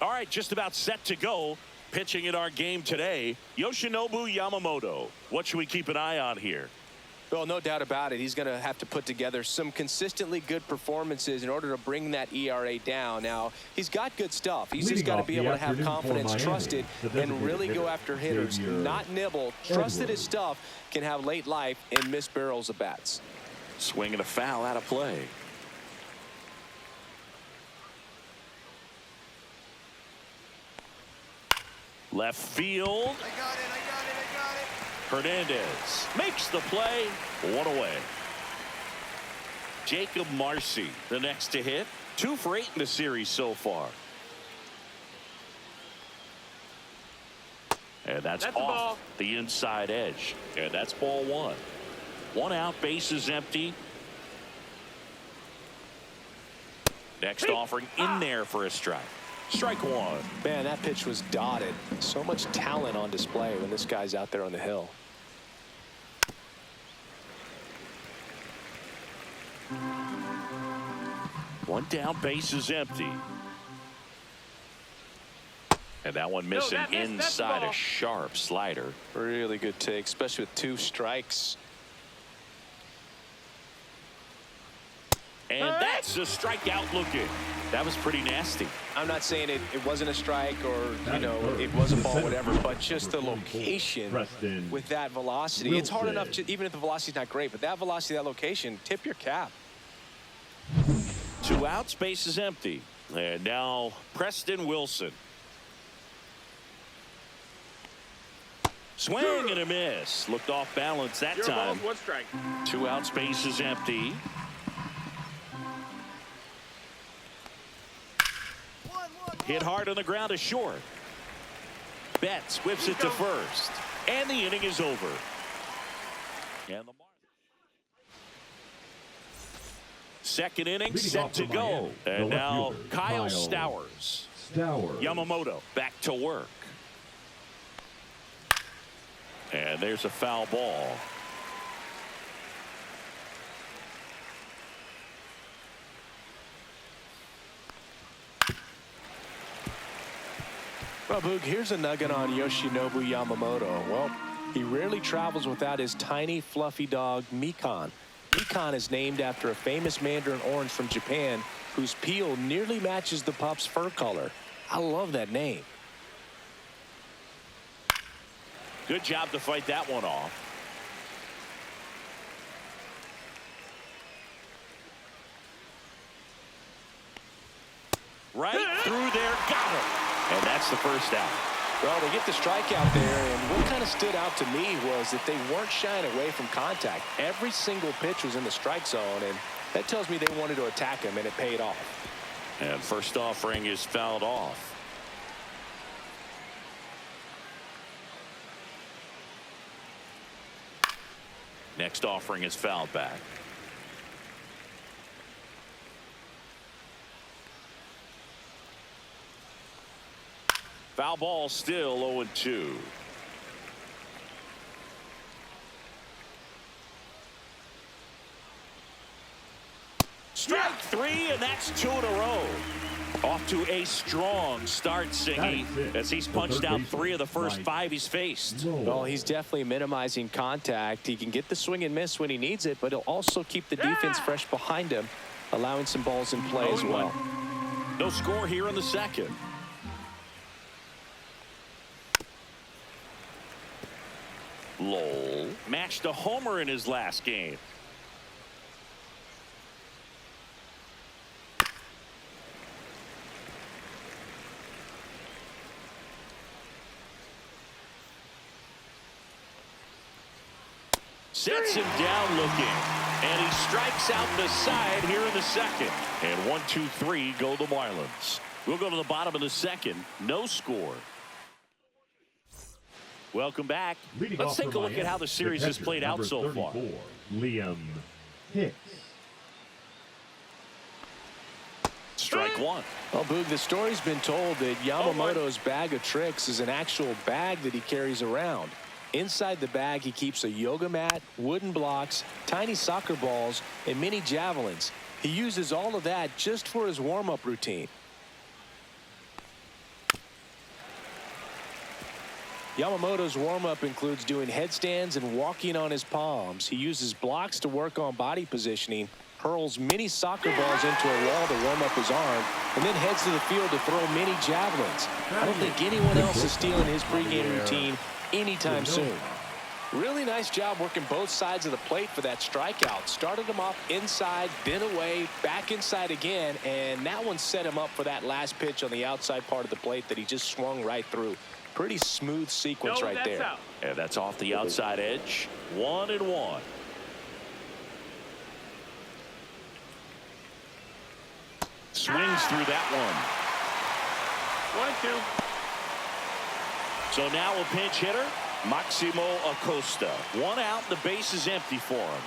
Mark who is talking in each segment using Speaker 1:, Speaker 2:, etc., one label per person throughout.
Speaker 1: All right, just about set to go. Pitching in our game today, Yoshinobu Yamamoto. What should we keep an eye on here?
Speaker 2: Well, no doubt about it. He's going to have to put together some consistently good performances in order to bring that ERA down. Now, he's got good stuff. He's just got to be able to have confidence, trust it, and really go after hitters, not nibble. Trust that his stuff can have late life and miss barrels of bats.
Speaker 1: Swing and a foul out of play. Left field.
Speaker 3: I got it.
Speaker 1: Hernandez makes the play. One away. Jacob Marcy, the next to hit. 2 for 8 in the series so far. And that's off the inside edge. And that's ball 1. 1 out, bases empty. Next offering in there for a strike. Strike 1.
Speaker 2: Man, that pitch was dotted. So much talent on display when this guy's out there on the hill.
Speaker 1: One down, base is empty. And that one missing inside a sharp slider.
Speaker 2: Really good take, especially with 2 strikes.
Speaker 1: And that's a strikeout looking. That was pretty nasty.
Speaker 2: I'm not saying it wasn't a strike or, you know, it was a ball, whatever, but just the location with that velocity. It's hard enough, even if the velocity's not great, but that velocity, that location, tip your cap.
Speaker 1: 2 outs, base is empty. And now Preston Wilson. Swing and a miss. Looked off balance that time.
Speaker 3: 1 strike.
Speaker 1: 2 outs, base is empty. Hit hard on the ground to short. Betts whips it to first. And the inning is over. And the second inning set to go. And now Kyle Stowers. Yamamoto back to work. And there's a foul ball.
Speaker 2: Well, Boog, here's a nugget on Yoshinobu Yamamoto. Well, he rarely travels without his tiny, fluffy dog, Mikan. Mikan is named after a famous mandarin orange from Japan whose peel nearly matches the pup's fur color. I love that name.
Speaker 1: Good job to fight that one off. Right through there, got him. And that's the first out.
Speaker 2: Well, they get the strikeout there, and what kind of stood out to me was that they weren't shying away from contact. Every single pitch was in the strike zone, and that tells me they wanted to attack him, and it paid off.
Speaker 1: And first offering is fouled off. Next offering is fouled back. Foul ball, still 0-2. Strike 3, and that's 2 in a row. Off to a strong start, Singy, as he's punched out 3 of the first 5 he's faced.
Speaker 2: Well, he's definitely minimizing contact. He can get the swing and miss when he needs it, but he'll also keep the defense fresh behind him, allowing some balls in play as well.
Speaker 1: No score here in the second. Lowell matched a homer in his last game. Sets him down looking, and he strikes out the side here in the second. And 1-2-3 go the Marlins. We'll go to the bottom of the second. No score. Welcome back. Let's take a look at how the series has played out so far.
Speaker 4: Liam Hicks.
Speaker 1: Strike 1.
Speaker 2: Well, Boog, the story's been told that Yamamoto's bag of tricks is an actual bag that he carries around. Inside the bag, he keeps a yoga mat, wooden blocks, tiny soccer balls, and mini javelins. He uses all of that just for his warm-up routine. Yamamoto's warm-up includes doing headstands and walking on his palms. He uses blocks to work on body positioning, hurls mini soccer balls into a wall to warm up his arm, and then heads to the field to throw mini javelins. I don't think anyone else is stealing his pregame routine anytime soon. Really nice job working both sides of the plate for that strikeout. Started him off inside, then away, back inside again, and that one set him up for that last pitch on the outside part of the plate that he just swung right through. Pretty smooth sequence right there.
Speaker 1: Out. And that's off the outside edge. 1-1. Swings through that one.
Speaker 3: 1-2.
Speaker 1: So now a pinch hitter, Maximo Acosta. 1 out, the base is empty for him.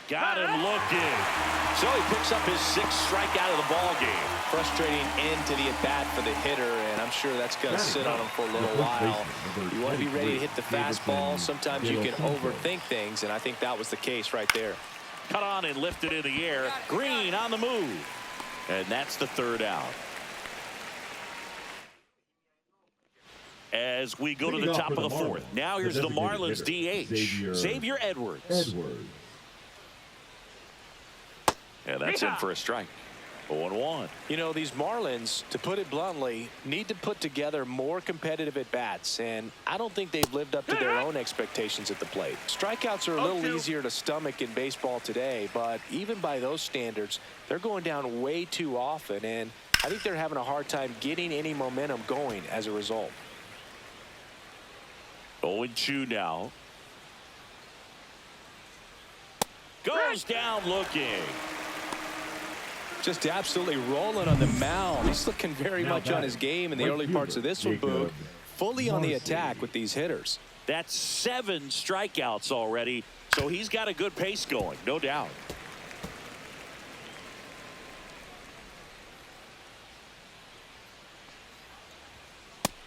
Speaker 1: Got him looking. So he picks up his 6th strikeout of the ball game.
Speaker 2: Frustrating end to the at-bat for the hitter, and I'm sure that's going to sit on him for a little while. You want to be ready to hit the fastball. Sometimes you can overthink things, and I think that was the case right there.
Speaker 1: Cut on and lifted in the air. Green on the move. And that's the 3rd out. As we go to the top of the 4th. Now here's the Marlins DH, Xavier Edwards. Yeah, that's in for a strike. 0-1.
Speaker 2: You know, these Marlins, to put it bluntly, need to put together more competitive at-bats, and I don't think they've lived up to their own expectations at the plate. Strikeouts are a little easier to stomach in baseball today, but even by those standards, they're going down way too often, and I think they're having a hard time getting any momentum going as a result.
Speaker 1: 0-2 now. Goes down looking.
Speaker 2: Just absolutely rolling on the mound. He's looking very much on his game in the early parts of this one, Boog. Fully on the attack with these hitters.
Speaker 1: That's 7 strikeouts already, so he's got a good pace going, no doubt.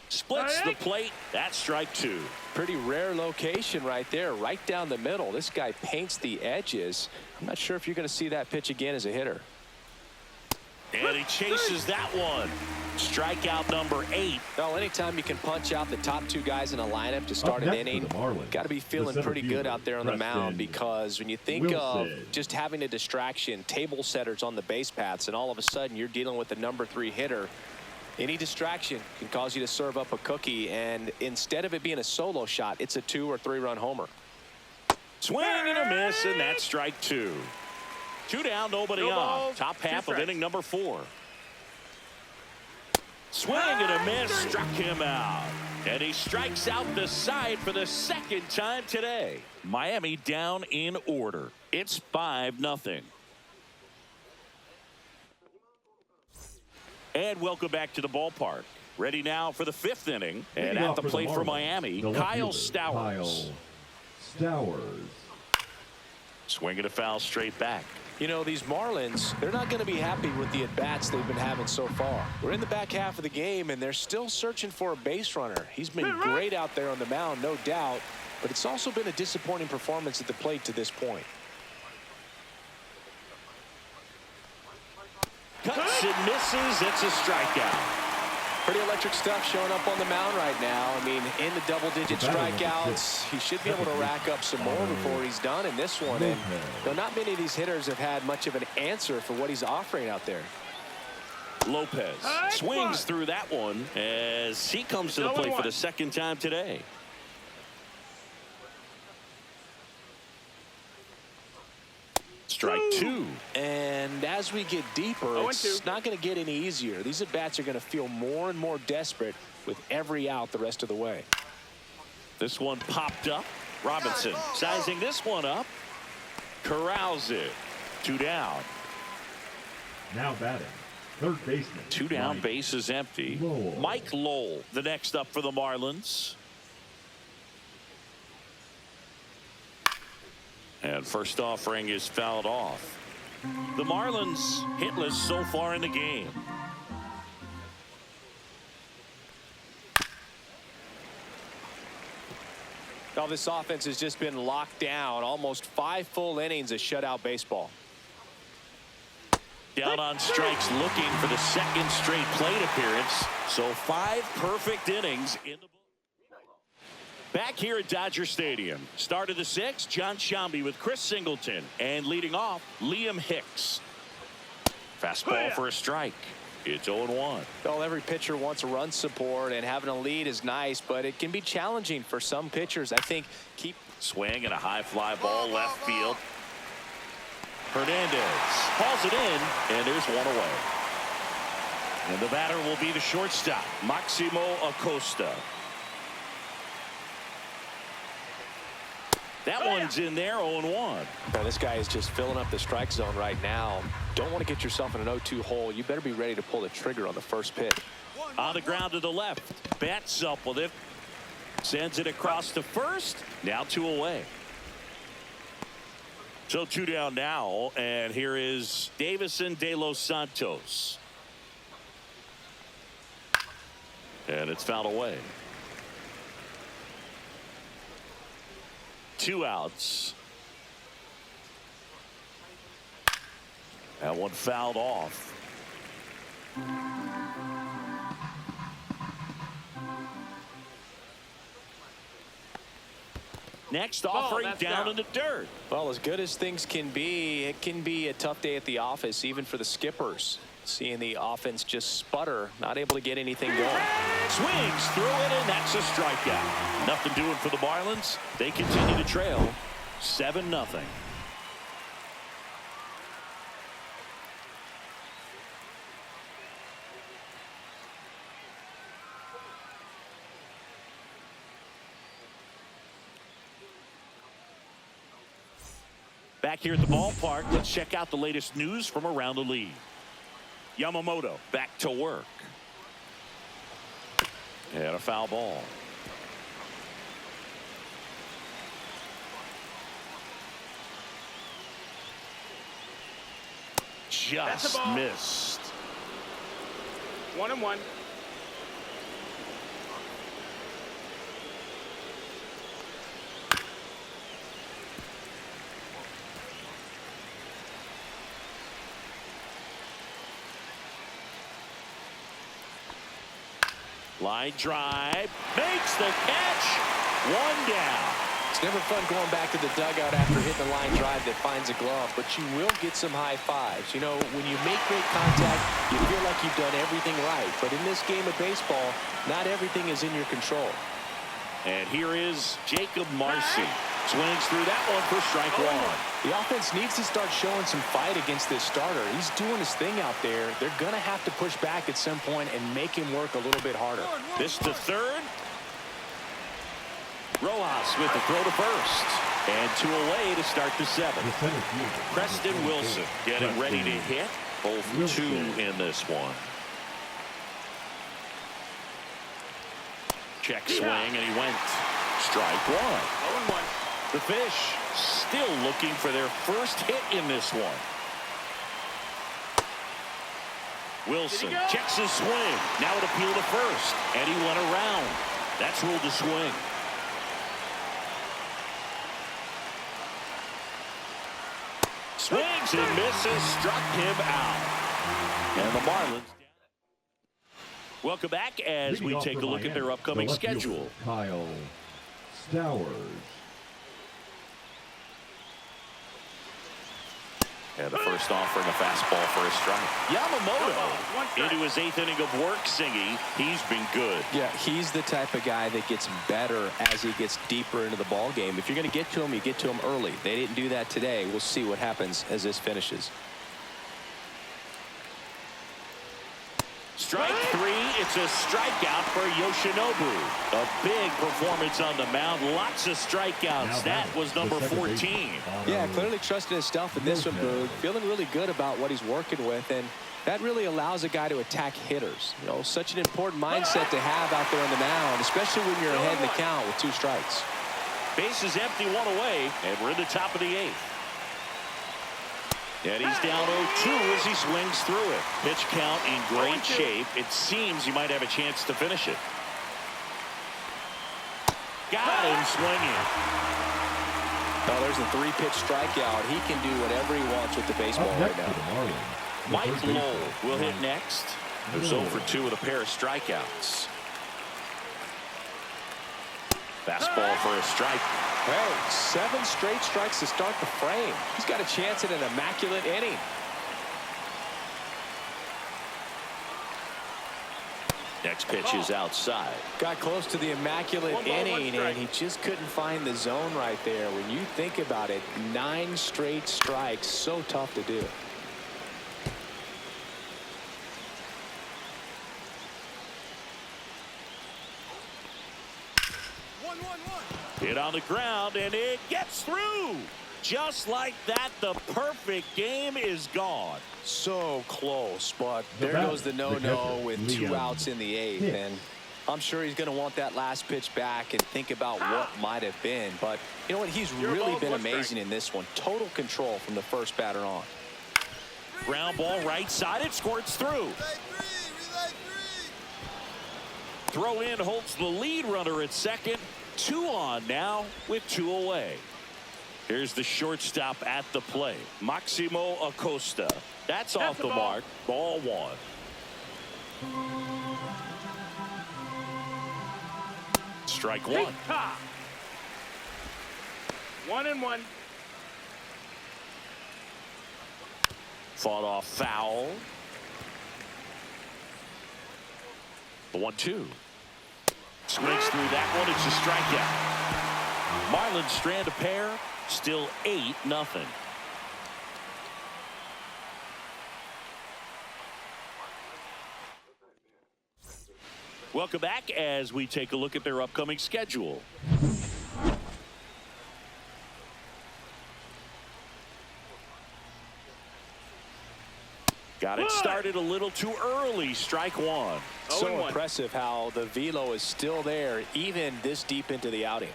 Speaker 1: Splits the plate. That's strike 2.
Speaker 2: Pretty rare location right there, right down the middle. This guy paints the edges. I'm not sure if you're going to see that pitch again as a hitter.
Speaker 1: And he chases that one. Strikeout number 8.
Speaker 2: Well, anytime you can punch out the top 2 guys in a lineup to start an inning, got to be feeling pretty good out there on the mound, because when you think of just having a distraction, table setters on the base paths, and all of a sudden you're dealing with the number 3 hitter, any distraction can cause you to serve up a cookie, and instead of it being a solo shot, it's a 2 or 3 run homer.
Speaker 1: Swing and a miss, and that's strike 2. 2 down, nobody on. Top half of inning number 4. Swing and a miss, struck him out. And he strikes out the side for the 2nd time today. Miami down in order. It's 5-0. And welcome back to the ballpark. Ready now for the 5th inning. And at the plate for Miami, Kyle Stowers. Swinging a foul straight back.
Speaker 2: You know, these Marlins, they're not going to be happy with the at-bats they've been having so far. We're in the back half of the game, and they're still searching for a base runner. He's been great out there on the mound, no doubt, but it's also been a disappointing performance at the plate to this point.
Speaker 1: Cuts and misses. It's a strikeout.
Speaker 2: Pretty electric stuff showing up on the mound right now. I mean, in the double-digit strikeouts, he should be able to rack up some more before he's done in this one. And though not many of these hitters have had much of an answer for what he's offering out there.
Speaker 1: Lopez swings through that one as he comes to the plate for the 2nd time today. Strike 2.
Speaker 2: And as we get deeper, it's not going to get any easier. These at-bats are going to feel more and more desperate with every out the rest of the way.
Speaker 1: This one popped up. Robinson sizing this one up. Corrals it. 2 down.
Speaker 4: Now batting, 3rd baseman.
Speaker 1: 2 down, base is empty. Mike Lowell, the next up for the Marlins. And first offering is fouled off. The Marlins hitless so far in the game.
Speaker 2: Now this offense has just been locked down. Almost 5 full innings of shutout baseball.
Speaker 1: Down on strikes, looking for the second straight plate appearance. So 5 perfect innings in the book. Back here at Dodger Stadium. Start of the 6th, John Shambi with Chris Singleton. And leading off, Liam Hicks. Fastball for a strike. It's 0-1.
Speaker 2: Well, every pitcher wants run support, and having a lead is nice, but it can be challenging for some pitchers. I think keep
Speaker 1: swing and a high fly ball left field. Hernandez hauls it in, and there's one away. And the batter will be the shortstop, Maximo Acosta. That one's in there, 0-1.
Speaker 2: Now, this guy is just filling up the strike zone right now. Don't want to get yourself in an 0-2 hole. You better be ready to pull the trigger on the first pitch.
Speaker 1: On the ground to the left. Bats up with it. Sends it across to first. Now 2 away. So 2 down now. And here is Davison De Los Santos. And it's fouled away. 2 outs. That one fouled off. Next offering down in the dirt.
Speaker 2: Well, as good as things can be, it can be a tough day at the office, even for the skippers. Seeing the offense just sputter, not able to get anything going.
Speaker 1: Swings through it, and that's a strikeout. Nothing doing for the Marlins. They continue to trail 7-0. Back here at the ballpark, let's check out the latest news from around the league. Yamamoto back to work. And a foul ball. Just missed.
Speaker 3: 1-1.
Speaker 1: Line drive, makes the catch, 1 down.
Speaker 2: It's never fun going back to the dugout after hitting a line drive that finds a glove, but you will get some high fives. You know, when you make great contact, you feel like you've done everything right. But in this game of baseball, not everything is in your control.
Speaker 1: And here is Jacob Marcy. Swings through that one for strike 1.
Speaker 2: The offense needs to start showing some fight against this starter. He's doing his thing out there. They're going to have to push back at some point and make him work a little bit harder.
Speaker 1: This to third. Rojas with the throw to first. And 2 away to start the 7th. Preston Wilson getting ready to hit. Both 2 in this one. Check swing, and he went. Strike 1.
Speaker 3: 0-1.
Speaker 1: The Fish still looking for their first hit in this one. Wilson checks his swing. Now it appeal to first. And he went around. That's ruled a swing. Swings and misses. Struck him out. And the Marlins. Welcome back as we take a look at their upcoming schedule.
Speaker 4: Kyle Stowers.
Speaker 1: And the first offering, a fastball for a strike. Yamamoto into his 8th inning of work, Singy. He's been good.
Speaker 2: Yeah, he's the type of guy that gets better as he gets deeper into the ball game. If you're going to get to him, you get to him early. They didn't do that today. We'll see what happens as this finishes.
Speaker 1: Strike 3, it's a strikeout for Yoshinobu. A big performance on the mound, lots of strikeouts. That was number 14.
Speaker 2: Yeah, clearly trusting his stuff in this one, Boog. Feeling really good about what he's working with, and that really allows a guy to attack hitters. You know, such an important mindset to have out there on the mound, especially when you're ahead in the count with 2 strikes.
Speaker 1: Base is empty, 1 away, and we're in the top of the 8th. And he's down 0-2 as he swings through it. Pitch count in great shape. It seems he might have a chance to finish it. Got him swinging.
Speaker 2: Well, there's a 3-pitch strikeout. He can do whatever he wants with the baseball right now.
Speaker 1: Mike Lowell will hit next. Who's 0 for 2 with a pair of strikeouts. Fastball for a strike.
Speaker 2: Hey, 7 straight strikes to start the frame. He's got a chance at an immaculate inning.
Speaker 1: Next pitch is outside.
Speaker 2: Got close to the immaculate inning, and he just couldn't find the zone right there. When you think about it, 9 straight strikes, so tough to do.
Speaker 1: Hit on the ground, and it gets through. Just like that, the perfect game is gone.
Speaker 2: So close, but there goes the no-no with 2 outs in the 8th, and I'm sure he's going to want that last pitch back and think about what might have been. But you know what? He's really been amazing in this one. Total control from the first batter on.
Speaker 1: Ground ball right side. It squirts through. Throw in holds the lead runner at second. 2 on now with 2 away. Here's the shortstop at the plate, Maximo Acosta. That's off the mark. Ball 1. Strike 1.
Speaker 3: 1-1.
Speaker 1: Fought off foul. The 1-2. Swings through that one. It's a strikeout. Marlins strand a pair. Still 8-0. Welcome back as we take a look at their upcoming schedule. Got it started a little too early. Strike 1.
Speaker 2: So impressive how the velo is still there even this deep into the outing.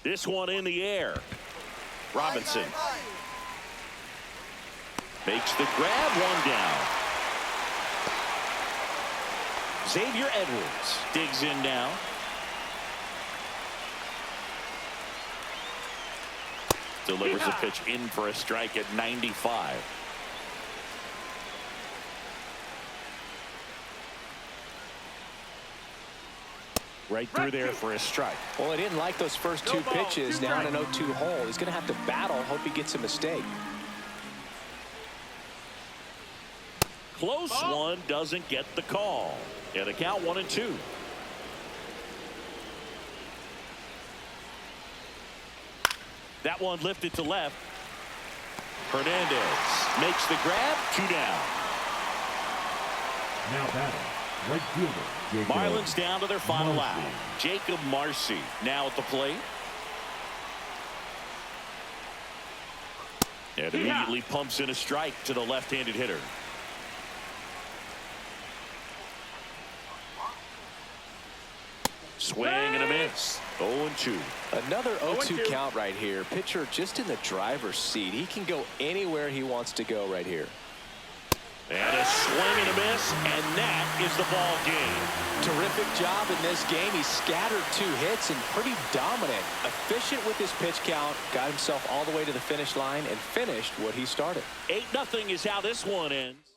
Speaker 1: This one in the air. Robinson makes the grab. 1 down. Xavier Edwards digs in now. Delivers a pitch in for a strike at 95. Right through there for a strike.
Speaker 2: Well, I didn't like those first 2 pitches. Now in an 0-2 hole. He's going to have to battle. Hope he gets a mistake.
Speaker 1: Close one, doesn't get the call. And the count 1-2. That one lifted to left. Hernandez makes the grab. 2 down.
Speaker 4: Now batting, right fielder.
Speaker 1: Marlins down to their final out. Jacob Marcy now at the plate. And immediately pumps in a strike to the left-handed hitter. Swing and a miss. 0-2.
Speaker 2: Another 0-2 count right here. Pitcher just in the driver's seat. He can go anywhere he wants to go right here.
Speaker 1: And a swing and a miss, and that is the ball game.
Speaker 2: Terrific job in this game. He scattered 2 hits and pretty dominant. Efficient with his pitch count. Got himself all the way to the finish line and finished what he started.
Speaker 1: 8-0 is how this one ends.